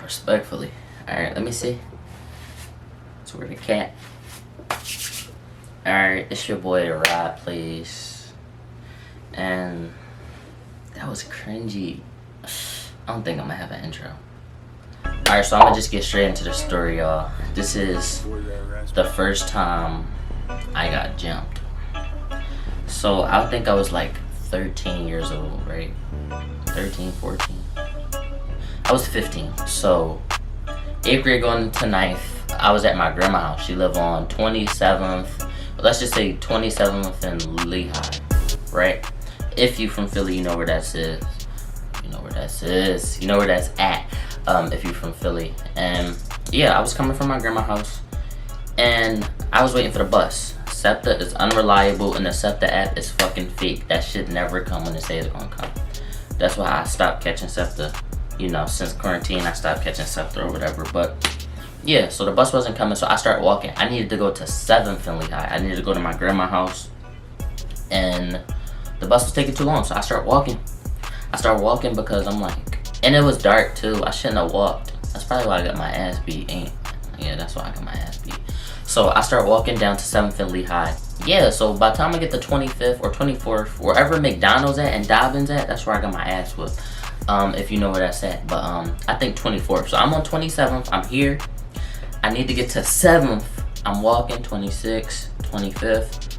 Respectfully. Alright, let me see. It's where the cat. Alright, it's your boy Rod, please. And that was cringy. I don't think I'm gonna have an intro. Alright, so I'm gonna just get straight into the story, y'all. This is the first time I got jumped. So I think I was like 13 years old, right? 13, 14. I was 15. So 8th grade going into 9th, I was at my grandma's house. She lived on 27th, let's just say 27th and Lehigh, right? If you from Philly, you know where that is. You know where that is. You know where that's at. If you from Philly. And yeah, I was coming from my grandma's house, and I was waiting for the bus. SEPTA is unreliable, and the SEPTA app is fucking fake. That shit never come when they say it's gonna come. That's why I stopped catching SEPTA. You know, since quarantine, I stopped catching SEPTA or whatever. But yeah, so the bus wasn't coming, so I started walking. I needed to go to 7th and Lehigh. I needed to go to my grandma's house, and the bus was taking too long, so I started walking. I started walking because I'm like, and it was dark too. I shouldn't have walked. That's probably why I got my ass beat. Yeah, that's why I got my ass beat. So I start walking down to 7th and Lehigh. Yeah, so by the time I get to 25th or 24th, wherever McDonald's at and Dobbins at, that's where I got my ass whooped. If you know where that's at. But I think 24th. So I'm on 27th. I'm here. I need to get to 7th. I'm walking 26th, 25th.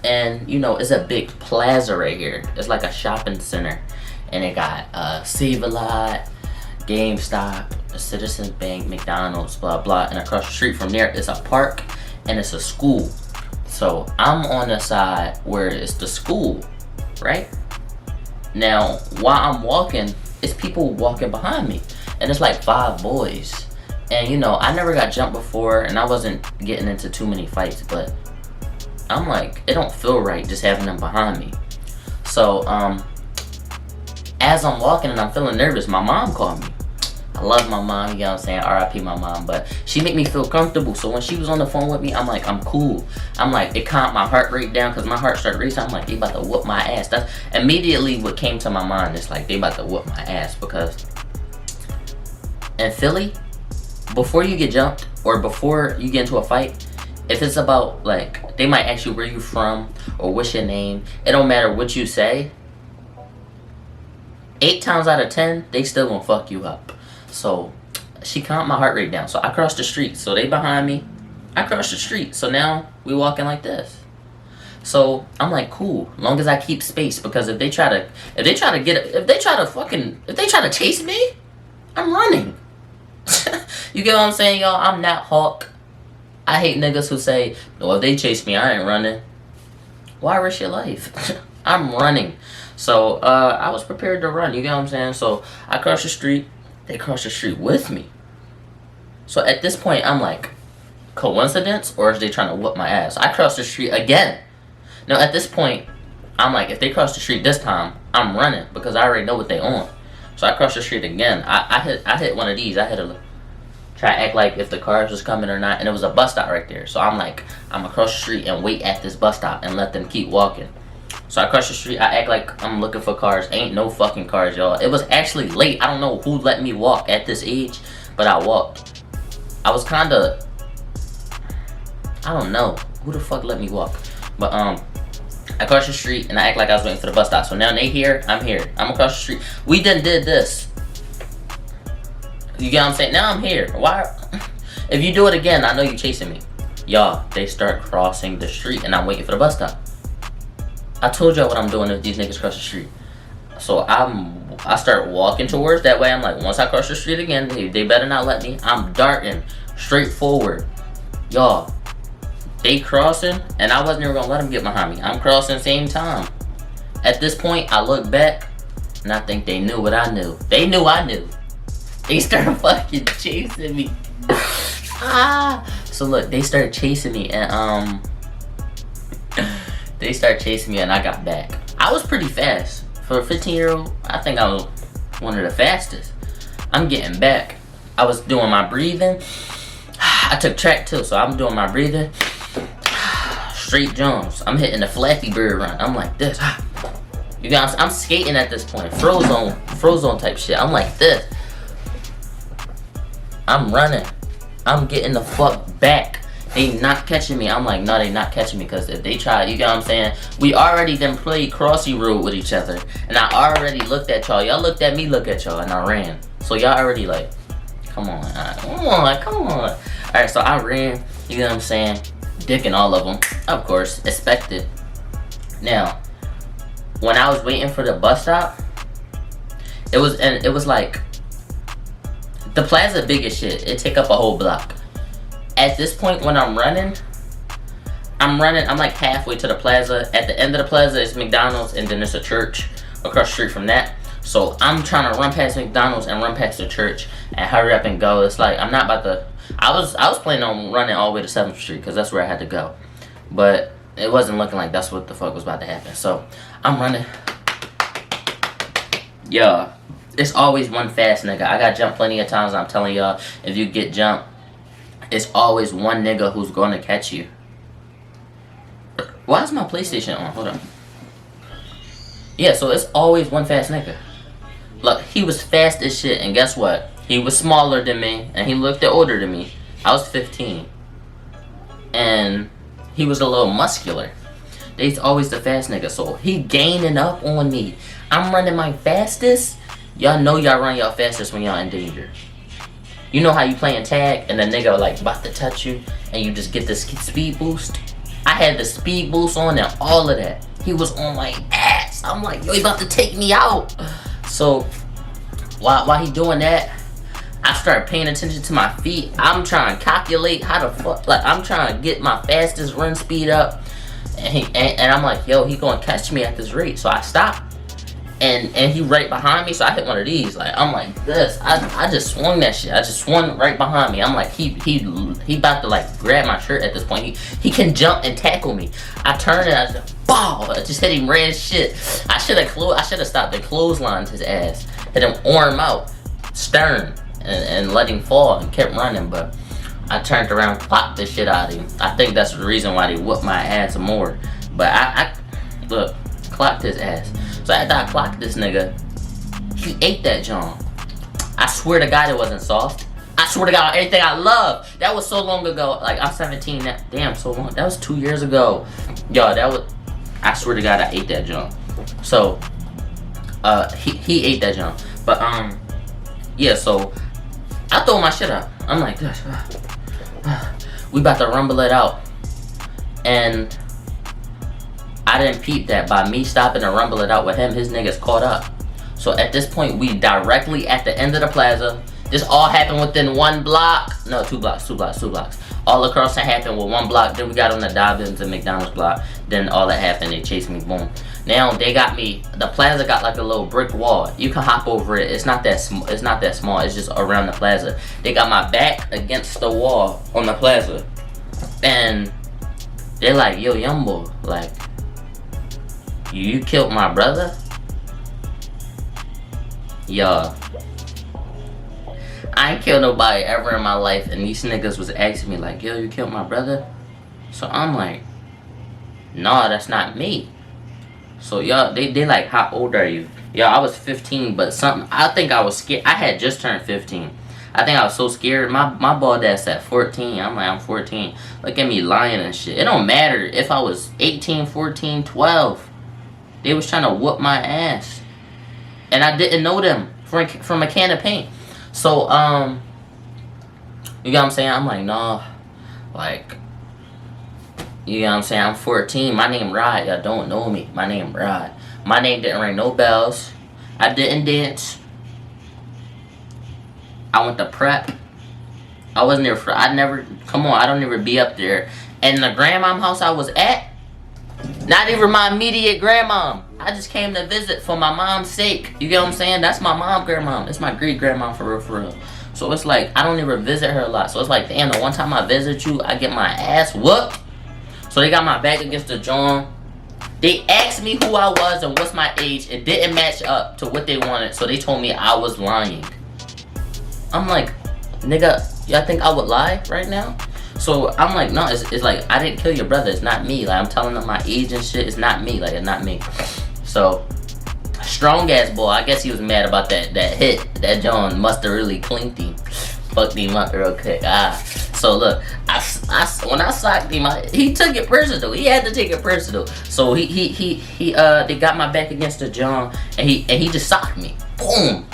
And, you know, it's a big plaza right here. It's like a shopping center. And it got Save-A-Lot, GameStop, Citizens Bank, McDonald's, blah blah, and across the street from there is a park and it's a school. So I'm on the side where it's the school, right? Now while I'm walking, it's people walking behind me, and it's like 5 boys. And you know, I never got jumped before, and I wasn't getting into too many fights, but I'm like, it don't feel right just having them behind me. So as I'm walking and I'm feeling nervous, my mom called me. I love my mom, you know what I'm saying? RIP my mom, but she made me feel comfortable. So when she was on the phone with me, I'm like, I'm cool. I'm like, it calmed my heart rate down because my heart started racing. I'm like, they about to whoop my ass. That's immediately what came to my mind. It's like, they about to whoop my ass, because in Philly, before you get jumped or before you get into a fight, if it's about, like, they might ask you where you from or what's your name. It don't matter what you say. 8 times out of 10, they still gonna fuck you up. So she calmed my heart rate down. So I crossed the street. So they behind me. I crossed the street. So now we walking like this. So I'm like, cool, long as I keep space, because if they try to chase me, I'm running. You get what I'm saying, y'all? I'm not Hawk. I hate niggas who say, no, if they chase me, I ain't running. Why risk your life? I'm running. So I was prepared to run, you get what I'm saying? So I crossed the street. They crossed the street with me. So at this point, I'm like, coincidence, or is they trying to whoop my ass? I crossed the street again. Now at this point, I'm like, if they cross the street this time, I'm running, because I already know what they on. So I crossed the street again. I hit one of these. I had to try to act like if the cars was coming or not, and it was a bus stop right there. So I'm like, I'm gonna cross the street and wait at this bus stop and let them keep walking. So I crossed the street. I act like I'm looking for cars. Ain't no fucking cars, y'all. It was actually late. I don't know who let me walk at this age, but I walked. I was kind of, I don't know who the fuck let me walk, but I crossed the street and I act like I was waiting for the bus stop. So now they here, I'm here. I'm across the street. We done did this. You get what I'm saying? Now I'm here. Why? If you do it again, I know you chasing me. Y'all, they start crossing the street and I'm waiting for the bus stop. I told y'all what I'm doing if these niggas cross the street. So I start walking towards that way. I'm like, once I cross the street again, they better not let me. I'm darting straight forward. Y'all, they crossing, and I wasn't even gonna let them get behind me. I'm crossing same time. At this point, I look back, and I think they knew what I knew. They knew I knew. They started fucking chasing me. So look, they started chasing me, and they started chasing me, and I got back. I was pretty fast. For a 15-year-old, I think I was one of the fastest. I'm getting back. I was doing my breathing. I took track too, so I'm doing my breathing. Straight jumps. I'm hitting the Flappy Bird run. I'm like this. You guys, I'm skating at this point. Frozone type shit. I'm like this. I'm running. I'm getting the fuck back. They not catching me. I'm like, no, they not catching me, because if they try, you get what I'm saying? We already done played Crossy Road with each other, and I already looked at y'all. Y'all looked at me, look at y'all, and I ran. So y'all already like, come on, come on. All right, so I ran. You know what I'm saying? Dicking all of them, of course, expected. Now, when I was waiting for the bus stop, it was like, the plaza big as shit. It take up a whole block. At this point, when I'm running, I'm like halfway to the plaza. At the end of the plaza is McDonald's, and then there's a church across the street from that. So I'm trying to run past McDonald's and run past the church and hurry up and go. It's like, I'm not about to, I was planning on running all the way to 7th Street, because that's where I had to go. But it wasn't looking like that's what the fuck was about to happen. So I'm running. Yeah, it's always one fast nigga. I got jumped plenty of times. I'm telling y'all, if you get jumped, it's always one nigga who's going to catch you. Why is my PlayStation on? Hold on. Yeah, so it's always one fast nigga. Look, he was fast as shit, and guess what? He was smaller than me, and he looked older than me. I was 15. And he was a little muscular. He's always the fast nigga, so he gaining up on me. I'm running my fastest. Y'all know y'all run y'all fastest when y'all in danger. You know how you playing tag and the nigga like about to touch you and you just get this speed boost? I had the speed boost on and all of that. He was on my ass. I'm like, yo, he about to take me out. So while he doing that, I started paying attention to my feet. I'm trying to calculate how the fuck, like I'm trying to get my fastest run speed up. And I'm like, yo, he gonna catch me at this rate. So I stopped. And he right behind me, so I hit one of these. Like, I'm like this. I just swung that shit. I just swung right behind me. I'm like, he about to like grab my shirt at this point. He can jump and tackle me. I turned and I just, bow! I just hit him red shit. I should have stopped and clotheslined his ass. Hit him arm out, stern, and let him fall and kept running. But I turned around, popped the shit out of him. I think that's the reason why they whooped my ass more. But I look, clocked his ass. So after I clocked this nigga, he ate that John. I swear to God it wasn't soft. I swear to God, everything I love. That was so long ago. Like, I'm 17 now. Damn, so long. That was 2 years ago. Yo, I swear to God I ate that John. So, he ate that John. But, yeah, so I throw my shit up. I'm like, we about to rumble it out. And I didn't peep that by me stopping to rumble it out with him, his niggas caught up. So at this point, we directly at the end of the plaza. This all happened within 1 block. No, 2 blocks. All across it happened with 1 block. Then we got on the Dobbins and McDonald's block. Then all that happened, they chased me, boom. Now they got me, the plaza got like a little brick wall. You can hop over it. It's not that small. It's just around the plaza. They got my back against the wall on the plaza. And they're like, yo, Yumbo, like, you killed my brother? Yo, I ain't killed nobody ever in my life, and these niggas was asking me like, yo, you killed my brother? So I'm like, nah, that's not me. So y'all, they like, how old are you? Yo, I was 15, but I think I was scared. I had just turned 15. I think I was so scared. My bald ass at 14. I'm like, I'm 14. Look at me lying and shit. It don't matter if I was 18, 14, 12. They was trying to whoop my ass. And I didn't know them from a can of paint. So, you know what I'm saying? I'm like, nah. Like, you know what I'm saying? I'm 14. My name Rod. Y'all don't know me. My name Rod. My name didn't ring no bells. I didn't dance. I went to prep. I wasn't there for, I don't ever be up there. And the grandmom house I was at, not even my immediate grandmom. I just came to visit for my mom's sake. You get what I'm saying? That's my mom grandmom. It's my great grandmom for real. So it's like, I don't even visit her a lot. So it's like, damn, the one time I visit you, I get my ass whooped. So they got my back against the John. They asked me who I was and what's my age. It didn't match up to what they wanted. So they told me I was lying. I'm like, nigga, y'all think I would lie right now? So I'm like, no, it's like, I didn't kill your brother. It's not me. Like, I'm telling them my age and shit. It's not me. Like, it's not me. So, strong ass boy. I guess he was mad about that hit. That John must have really clinked him. fucked him up real quick. So look, when I socked him, he took it personal. He had to take it personal. So they got my back against the John, and he just socked me. Boom.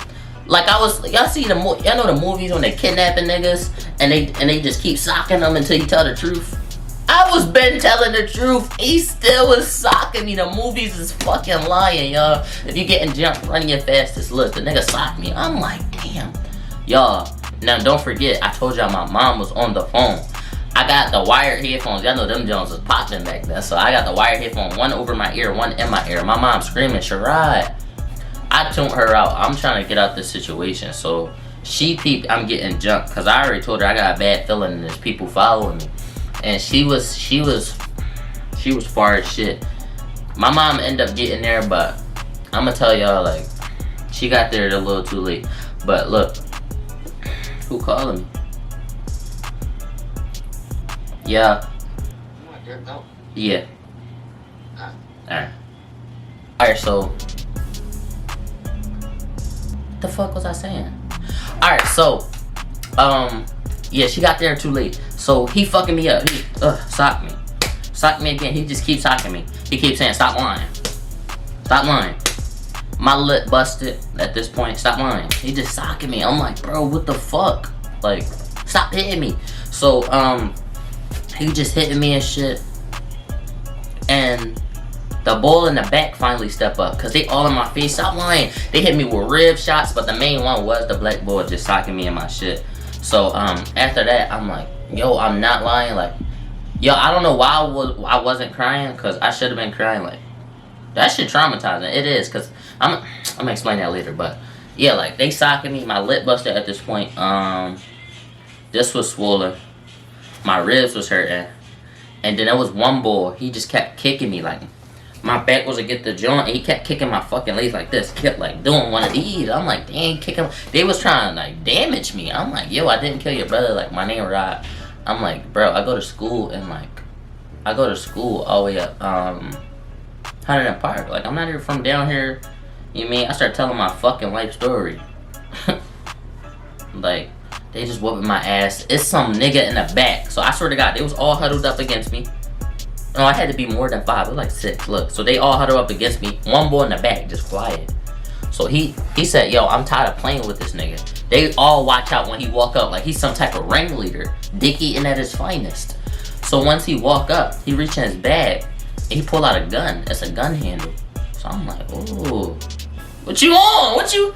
Like y'all see y'all know the movies when they kidnapping niggas and they just keep socking them until you tell the truth. I was been telling the truth. He still was socking me. The movies is fucking lying, y'all. If you getting jumped, running your fastest. Look, the nigga socked me. I'm like, damn. Y'all, now don't forget, I told y'all my mom was on the phone. I got the wired headphones. Y'all know them Jones was popping back then. So I got the wired headphone, one over my ear, one in my ear. My mom screaming, Shelovesraud. I tuned her out. I'm trying to get out this situation. So she peeped, I'm getting jumped. Cause I already told her I got a bad feeling and there's people following me. And she was far as shit. My mom ended up getting there, but I'm gonna tell y'all, like, she got there a little too late. But look, who calling me? Yeah. Yeah. Alright, so what the fuck was I saying? Alright, so yeah, she got there too late. So he fucking me up. He socked me. Socked me again. He just keeps socking me. He keeps saying, stop lying. Stop lying. My lip busted at this point. Stop lying. He just socking me. I'm like, bro, what the fuck? Like, stop hitting me. So, he just hitting me and shit. And the bull in the back finally step up. Cause they all in my face. Stop lying. They hit me with rib shots. But the main one was the black bull just socking me in my shit. So, after that, I'm like, yo, I'm not lying. Like, yo, I don't know why I wasn't crying. Cause I should have been crying. Like, that shit traumatizing. It is. Cause I'm gonna explain that later. But, yeah, like, they socking me. My lip busted at this point. This was swollen. My ribs was hurting. And then there was one bull. He just kept kicking me. Like, my back was against the joint. And he kept kicking my fucking legs like this. Kept, like, doing one of these. I'm like, dang, kicking. They was trying to, like, damage me. I'm like, yo, I didn't kill your brother. Like, my name Rod. I'm like, bro, I go to school and, like, I go to school all the way up, Huntington Park. Like, I'm not even from down here. You know what I mean? I started telling my fucking life story. Like, they just whooping my ass. It's some nigga in the back. So I swear to God, they was all huddled up against me. No, I had to be more than 5. It was like 6. Look, so they all huddled up against me. One boy in the back, just quiet. So he said, yo, I'm tired of playing with this nigga. They all watch out when he walk up. Like he's some type of ringleader. Dick eating at his finest. So once he walk up, he reach in his bag. And he pull out a gun. It's a gun handle. So I'm like, ooh. What you on? What you?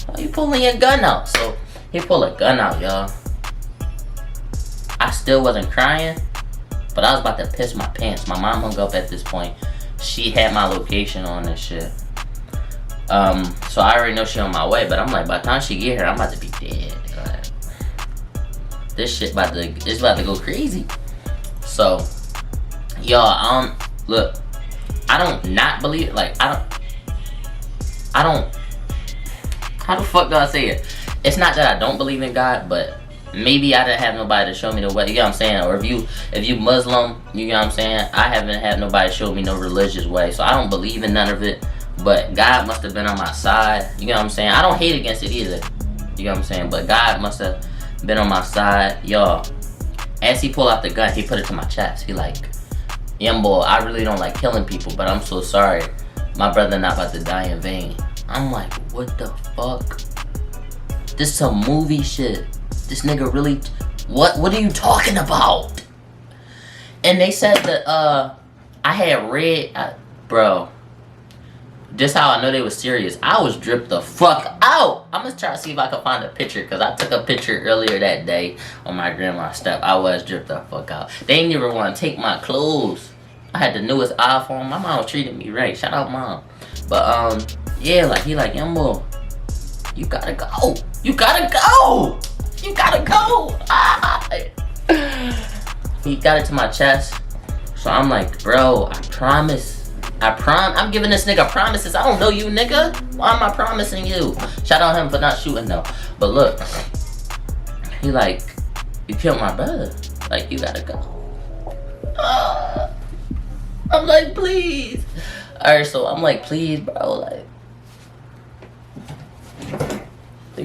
Why you pulling your gun out? So he pulled a gun out, y'all. I still wasn't crying, but I was about to piss my pants. My mom hung up at this point. She had my location on this shit. So I already know she on my way, but I'm like, by the time she get here, I'm about to be dead. Like, this shit it's about to go crazy. So, y'all, look, I don't not believe it. Like, I don't. How the fuck do I say it? It's not that I don't believe in God, but maybe I didn't have nobody to show me the way. You know what I'm saying? Or if you Muslim, you know what I'm saying? I haven't had nobody show me no religious way, so I don't believe in none of it. But God must have been on my side. You know what I'm saying? I don't hate against it either. You know what I'm saying? But God must have been on my side. Y'all, as he pulled out the gun, he put it to my chest. He like, young boy, I really don't like killing people, but I'm so sorry. My brother not about to die in vain. I'm like, what the fuck? This some movie shit. This nigga really, what are you talking about? And they said that, I had read, bro. This how I know they was serious. I was dripped the fuck out. I'm gonna try to see if I can find a picture, because I took a picture earlier that day on my grandma's step. I was dripped the fuck out. They didn't even want to take my clothes. I had the newest iPhone. My mom treated me right. Shout out mom. But yeah, like he like, young boy, you gotta go. You gotta go. You gotta go. Ah. He got it to my chest. So I'm like, bro, I promise. I'm giving this nigga promises. I don't know you, nigga. Why am I promising you? Shout out him for not shooting though. But look, he like, you killed my brother. Like, you gotta go. I'm like, please. Alright, so I'm like, please, bro. Like,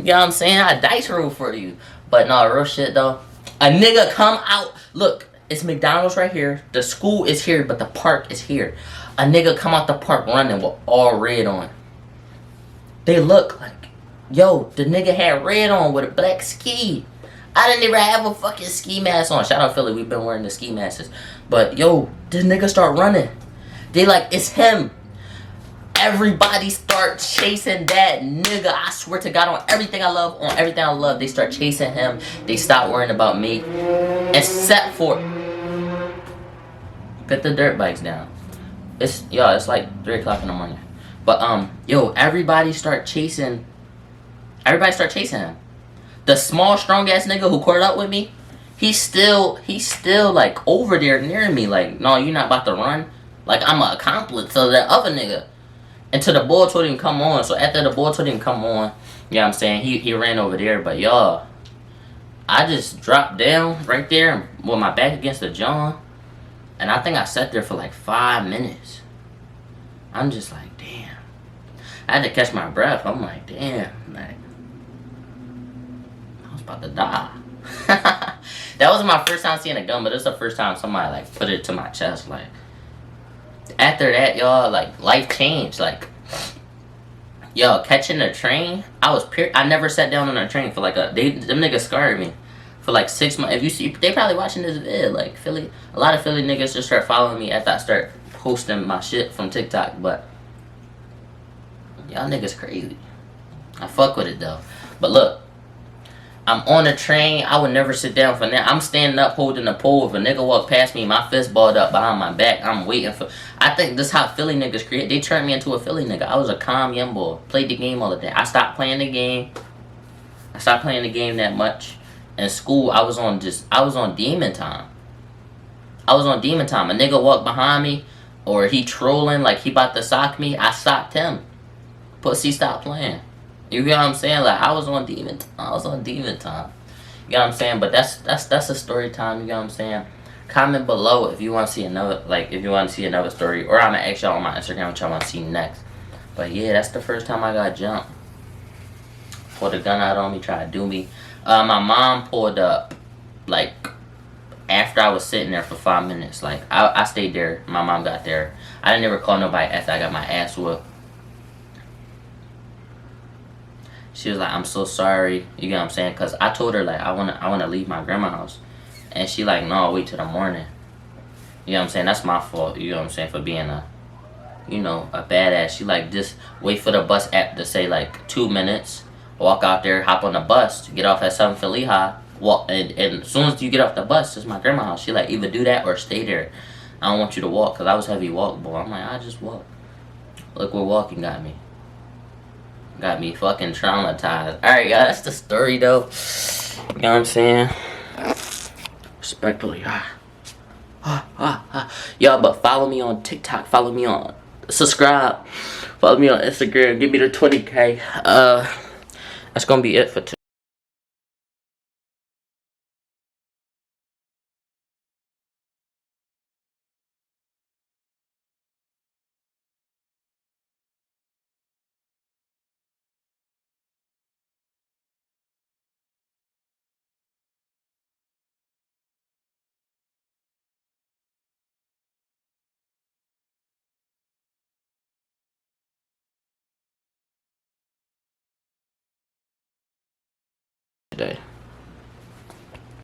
You know what I'm saying? I dice roll for you. But no, real shit though. A nigga come out. Look, it's McDonald's right here. The school is here, but the park is here. A nigga come out the park running with all red on. They look like, yo, the nigga had red on with a black ski. I didn't even have a fucking ski mask on. Shout out Philly, we've been wearing the ski masks. But yo, this nigga start running. They like, it's him. Everybody start chasing that nigga. I swear to God, on everything I love, they start chasing him. They stop worrying about me. Except for, put the dirt bikes down. It's like 3 o'clock in the morning. But yo, everybody start chasing him. The small, strong ass nigga who caught up with me, he's still like over there near me. Like, no, you're not about to run. Like, I'm an accomplice of that other nigga. Until the boy told him come on. So after the boy told him come on, you know what I'm saying, he ran over there. But y'all, I just dropped down right there with my back against the john. And I think I sat there for like 5 minutes. I'm just like, damn. I had to catch my breath. I'm like, damn. Like, I was about to die. That wasn't my first time seeing a gun, but it's the first time somebody like put it to my chest. Like, after that, y'all, like, life changed. Like, yo, catching a train, I never sat down on a train for like them niggas scarred me for like 6 months. If you see, they probably watching this vid. Like, Philly, a lot of Philly niggas just start following me after I start posting my shit from TikTok. But y'all niggas crazy. I fuck with it though. But look, I'm on a train. I would never sit down for that. I'm standing up holding the pole. If a nigga walk past me, my fist balled up behind my back. I'm waiting for. I think this how Philly niggas create. They turned me into a Philly nigga. I was a calm young boy. Played the game all the time. I stopped playing the game. That much. In school, I was on demon time. A nigga walked behind me, or he trolling like he about to sock me. I stopped him. Pussy, stop playing. You get what I'm saying? Like, I was on demon time. You know what I'm saying? But that's a story time. You know what I'm saying? Comment below if you want to see another story, or I'm gonna ask y'all on my Instagram what y'all want to see next. But yeah, that's the first time I got jumped. Pulled a gun out on me, tried to do me. My mom pulled up like after I was sitting there for 5 minutes. Like, I stayed there. My mom got there. I didn't ever call nobody after I got my ass whooped. She was like, I'm so sorry, you know what I'm saying? Because I told her, like, I wanna leave my grandma's house. And she like, no, wait till the morning. You know what I'm saying? That's my fault, you know what I'm saying, for being a badass. She like, just wait for the bus app to say, like, 2 minutes. Walk out there, hop on the bus, get off at 7 Philly High. Walk, and as soon as you get off the bus, it's my grandma's house. She like, either do that or stay there. I don't want you to walk, because I was heavy walk, boy. I'm like, I just walk. Look where walking got me. Got me fucking traumatized. Alright, y'all, that's the story, though. You know what I'm saying? Respectfully. Y'all, but follow me on TikTok. Follow me on... Subscribe. Follow me on Instagram. Give me the 20K. That's gonna be it for today.